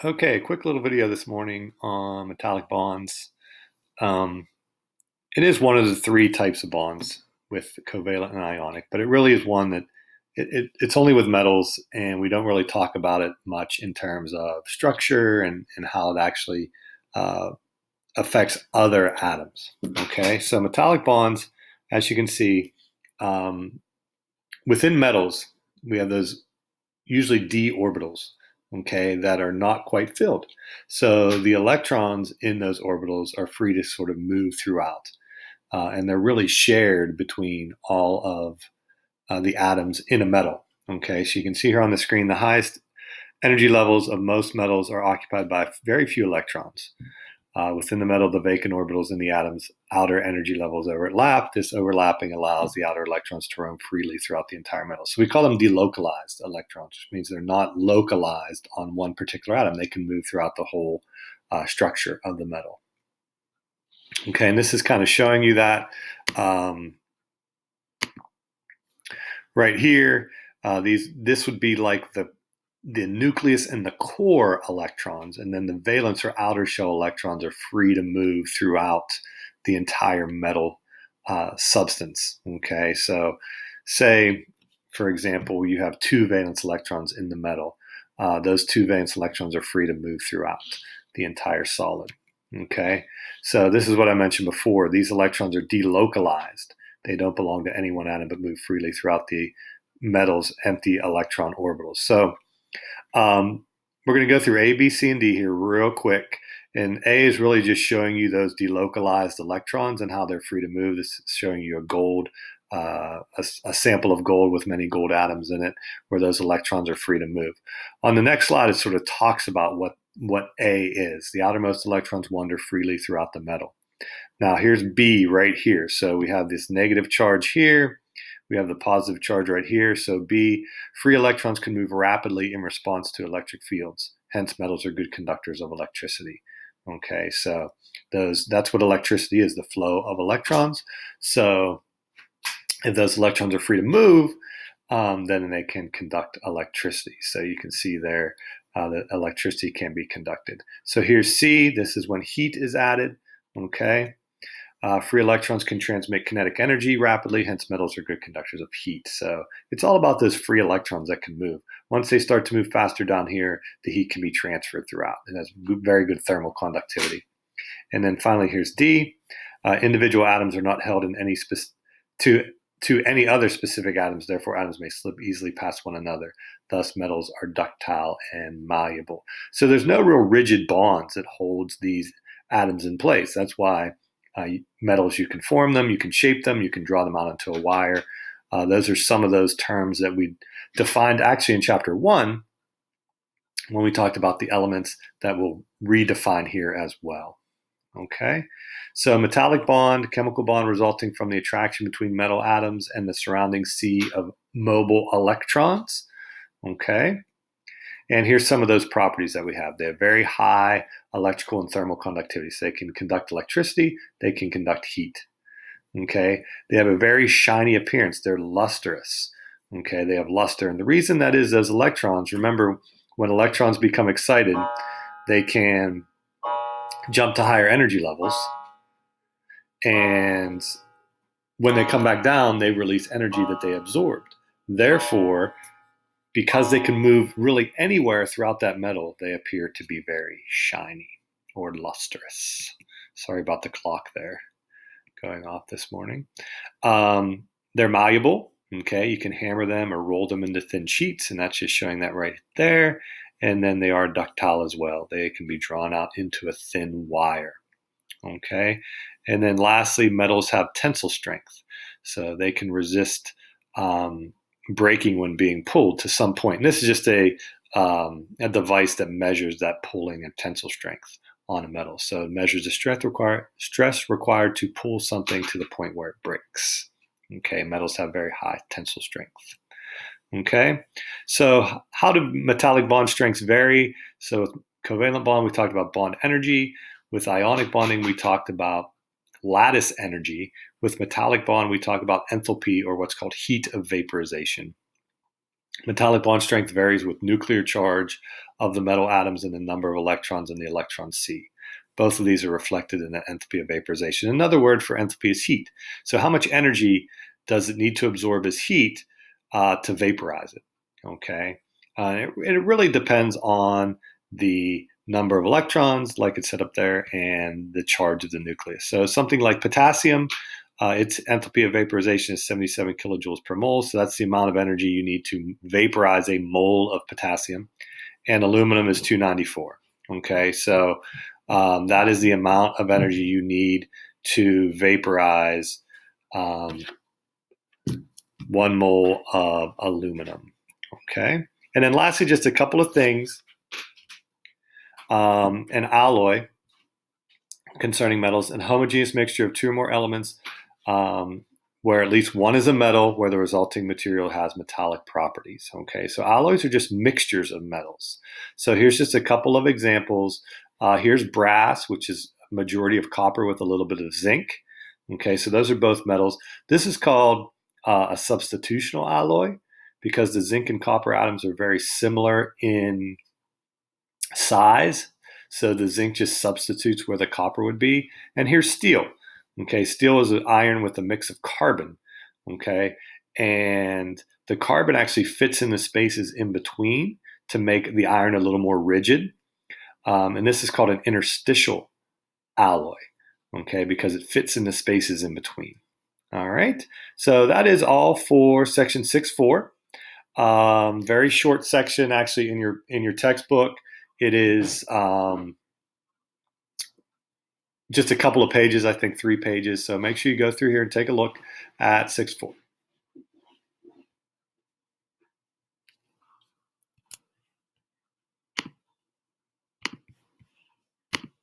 Okay, a quick little video this morning on metallic bonds. Um, it is one of the three types of bonds with the covalent and ionic, but it really is one that it's only with metals, and we don't really talk about it much in terms of structure and how it actually uh, affects other atoms. Okay, so metallic bonds, as you can see, um, within metals, we have those usually d orbitals, okay, that are not quite filled. So the electrons in those orbitals are free to sort of move throughout, and they're really shared between all of the atoms in a metal. Okay, so you can see here on the screen the highest energy levels of most metals are occupied by very few electrons. Within the metal, the vacant orbitals in the atom's outer energy levels overlap. This overlapping allows the outer electrons to roam freely throughout the entire metal. So we call them delocalized electrons, which means they're not localized on one particular atom. They can move throughout the whole structure of the metal. Okay, and this is kind of showing you that right here. This would be like the nucleus and the core electrons, and then the valence or outer shell electrons are free to move throughout the entire metal substance. Okay, so say, for example, you have two valence electrons in the metal. Those two valence electrons are free to move throughout the entire solid. Okay, so this is what I mentioned before. These electrons are delocalized. They don't belong to any one atom but move freely throughout the metal's empty electron orbitals. So we're going to go through A, B, C, and D here real quick. And A is really just showing you those delocalized electrons and how they're free to move. This is showing you a gold, a sample of gold with many gold atoms in it, where those electrons are free to move. On the next slide, it sort of talks about what A is. The outermost electrons wander freely throughout the metal. Now here's B right here. So we have this negative charge here. We have the positive charge right here. So B, free electrons can move rapidly in response to electric fields. Hence, metals are good conductors of electricity. Okay, so that's what electricity is, the flow of electrons. So if those electrons are free to move, then they can conduct electricity. So you can see there that electricity can be conducted. So here's C. This is when heat is added. Okay. Free electrons can transmit kinetic energy rapidly, hence metals are good conductors of heat. So it's all about those free electrons that can move. Once they start to move faster down here, the heat can be transferred throughout. It has very good thermal conductivity. And then finally, here's D. Individual atoms are not held in to any other specific atoms. Therefore, atoms may slip easily past one another. Thus, metals are ductile and malleable. So there's no real rigid bonds that holds these atoms in place. That's why metals, you can form them, you can shape them, you can draw them out into a wire. Those are some of those terms that we defined actually in chapter 1 when we talked about the elements that we'll redefine here as well. Okay, so metallic bond, chemical bond resulting from the attraction between metal atoms and the surrounding sea of mobile electrons. Okay, and here's some of those properties that we have. They have very high electrical and thermal conductivity. So they can conduct electricity, they can conduct heat. Okay, they have a very shiny appearance. They're lustrous. Okay, they have luster. And the reason that is those electrons, remember, when electrons become excited, they can jump to higher energy levels. And when they come back down, they release energy that they absorbed. Therefore, because they can move really anywhere throughout that metal, they appear to be very shiny or lustrous. Sorry about the clock there going off this morning. They're malleable. Okay, you can hammer them or roll them into thin sheets, and that's just showing that right there. And then they are ductile as well. They can be drawn out into a thin wire. Okay, and then lastly, metals have tensile strength, so they can resist breaking when being pulled to some point. And this is just a device that measures that pulling and tensile strength on a metal. So it measures the stress required to pull something to the point where it breaks. Okay, metals have very high tensile strength. Okay, so how do metallic bond strengths vary? So with covalent bond, we talked about bond energy. With ionic bonding, we talked about lattice energy. With metallic bond, we talk about enthalpy, or what's called heat of vaporization. Metallic bond strength varies with nuclear charge, of the metal atoms and the number of electrons in the electron sea. Both of these are reflected in the enthalpy of vaporization. Another word for enthalpy is heat. So how much energy does it need to absorb as heat to vaporize it? Okay, it really depends on the number of electrons, like it said up there, and the charge of the nucleus. So something like potassium, its enthalpy of vaporization is 77 kilojoules per mole. So that's the amount of energy you need to vaporize a mole of potassium. And aluminum is 294. Okay, so that is the amount of energy you need to vaporize 1 mole of aluminum. Okay, and then lastly, just a couple of things. An alloy concerning metals, an homogeneous mixture of two or more elements where at least one is a metal where the resulting material has metallic properties. Okay, so alloys are just mixtures of metals. So here's just a couple of examples. Here's brass, which is a majority of copper with a little bit of zinc. Okay, so those are both metals. This is called a substitutional alloy because the zinc and copper atoms are very similar in size. So the zinc just substitutes where the copper would be. And here's steel. Okay, steel is an iron with a mix of carbon. Okay, and the carbon actually fits in the spaces in between to make the iron a little more rigid. And this is called an interstitial alloy. Okay, because it fits in the spaces in between. All right, so that is all for section 6.4. Very short section, actually, in your textbook. It is just a couple of pages, I think 3 pages. So make sure you go through here and take a look at 6.4.